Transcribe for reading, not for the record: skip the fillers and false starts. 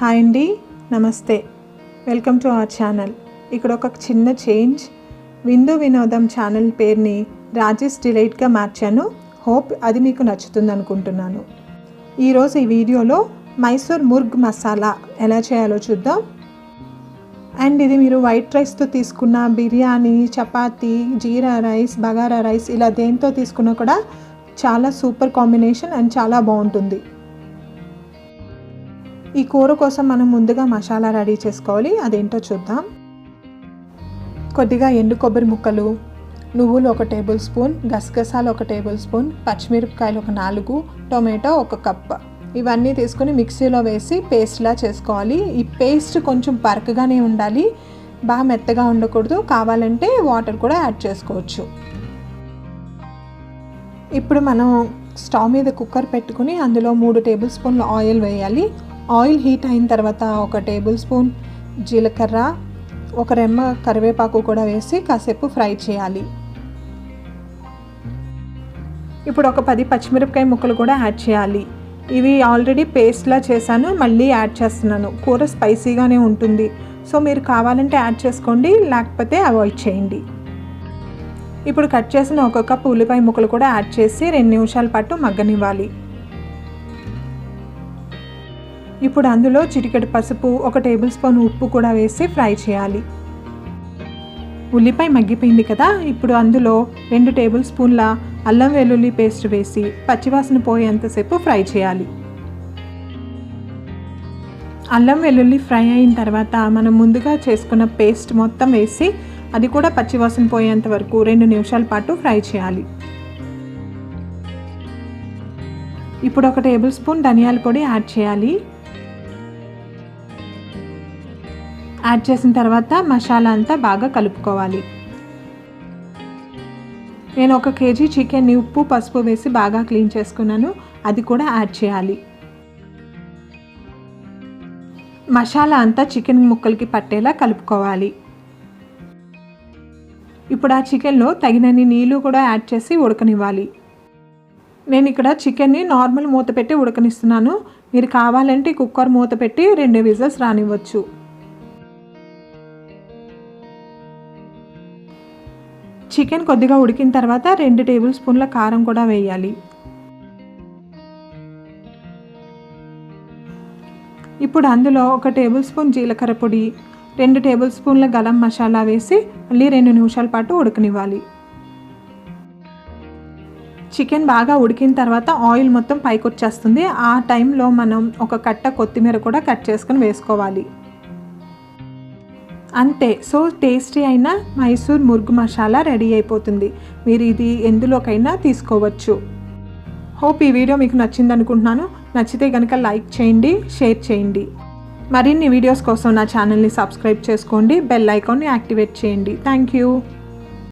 Hi అండి, నమస్తే. Welcome to our channel. ఇక్కడ ఒక చిన్న చేంజ్. విందు వినోదం ఛానల్ పేరుని రాజేష్ డిలైట్గా మార్చాను. హోప్ అది మీకు నచ్చుతుంది అనుకుంటున్నాను. ఈరోజు ఈ వీడియోలో మైసూర్ ముర్గ్ మసాలా ఎలా చేయాలో చూద్దాం. అండ్ ఇది మీరు వైట్ రైస్తో తీసుకున్న బిర్యానీ, చపాతీ, జీరా రైస్, బగారా రైస్ ఇలా దేంతో తీసుకున్నా కూడా చాలా సూపర్ కాంబినేషన్ అండ్ చాలా బాగుంటుంది. ఈ కూర కోసం మనం ముందుగా మసాలా రెడీ చేసుకోవాలి. అదేంటో చూద్దాం. కొద్దిగా ఎండు కొబ్బరి ముక్కలు, నువ్వులు 1 టేబుల్ స్పూన్, గసగసాలు 1 టేబుల్ స్పూన్, పచ్చిమిరపకాయలు 4, టొమాటో 1 కప్ ఇవన్నీ తీసుకొని మిక్సీలో వేసి పేస్ట్లా చేసుకోవాలి. ఈ పేస్ట్ కొంచెం బరకగానే ఉండాలి, బాగా మెత్తగా ఉండకూడదు. కావాలంటే వాటర్ కూడా యాడ్ చేసుకోవచ్చు. ఇప్పుడు మనం స్టవ్ మీద కుక్కర్ పెట్టుకుని అందులో 3 టేబుల్ స్పూన్ల ఆయిల్ వేయాలి. ఆయిల్ హీట్ అయిన తర్వాత 1 టేబుల్ స్పూన్ జీలకర్ర, 1 రెమ్మ కరివేపాకు కూడా వేసి కాసేపు ఫ్రై చేయాలి. ఇప్పుడు ఒక 10 పచ్చిమిరపకాయ ముక్కలు కూడా యాడ్ చేయాలి. ఇవి ఆల్రెడీ పేస్ట్లా చేశాను, మళ్ళీ యాడ్ చేస్తున్నాను. కూర స్పైసీగానే ఉంటుంది, సో మీరు కావాలంటే యాడ్ చేసుకోండి, లేకపోతే అవాయిడ్ చేయండి. ఇప్పుడు కట్ చేసిన 1 కప్ ఉల్లిపాయ ముక్కలు కూడా యాడ్ చేసి 2 నిమిషాల పాటు మగ్గనివ్వాలి. ఇప్పుడు అందులో చిటికెడు పసుపు, 1 టేబుల్ స్పూన్ ఉప్పు కూడా వేసి ఫ్రై చేయాలి. ఉల్లిపాయ మగ్గిపోయింది కదా, ఇప్పుడు అందులో 2 టేబుల్ స్పూన్ల అల్లం వెల్లుల్లి పేస్ట్ వేసి పచ్చివాసన పోయేంతసేపు ఫ్రై చేయాలి. అల్లం వెల్లుల్లి ఫ్రై అయిన తర్వాత మనం ముందుగా చేసుకున్న పేస్ట్ మొత్తం వేసి అది కూడా పచ్చివాసన పోయేంత వరకు 2 నిమిషాల పాటు ఫ్రై చేయాలి. ఇప్పుడు 1 టేబుల్ స్పూన్ ధనియాల పొడి యాడ్ చేయాలి. యాడ్ చేసిన తర్వాత మసాలా అంతా బాగా కలుపుకోవాలి. నేను 1 కేజీ చికెన్ని ఉప్పు పసుపు వేసి బాగా క్లీన్ చేసుకున్నాను, అది కూడా యాడ్ చేయాలి. మసాలా అంతా చికెన్ ముక్కలకి పట్టేలా కలుపుకోవాలి. ఇప్పుడు ఆ చికెన్లో తగినన్ని నీళ్ళు కూడా యాడ్ చేసి ఉడకనివ్వాలి. నేను ఇక్కడ చికెన్ని నార్మల్ మూత పెట్టి ఉడకనిస్తున్నాను. మీరు కావాలంటే కుక్కర్ మూత పెట్టి 2 విజిల్స్ రానివ్వచ్చు. చికెన్ కొద్దిగా ఉడికిన తర్వాత 2 టేబుల్ స్పూన్ల కారం కూడా వేయాలి. ఇప్పుడు అందులో 1 టేబుల్ స్పూన్ జీలకర్ర పొడి, 2 టేబుల్ స్పూన్ల గరం మసాలా వేసి మళ్ళీ 2 నిమిషాల పాటు ఉడకనివ్వాలి. చికెన్ బాగా ఉడికిన తర్వాత ఆయిల్ మొత్తం పైకి వచ్చేస్తుంది. ఆ టైంలో మనం 1 కట్ట కొత్తిమీర కూడా కట్ చేసుకొని వేసుకోవాలి. అంతే, సో టేస్టీ అయిన మైసూర్ ముర్గ్ మసాలా రెడీ అయిపోతుంది. మీరు ఇది ఎందులోకైనా తీసుకోవచ్చు. హోప్ ఈ వీడియో మీకు నచ్చింది అనుకుంటున్నాను. నచ్చితే కనుక లైక్ చేయండి, షేర్ చేయండి. మరిన్ని వీడియోస్ కోసం నా ఛానల్ని సబ్స్క్రైబ్ చేసుకోండి, బెల్ ఐకాన్ని యాక్టివేట్ చేయండి. Thank you.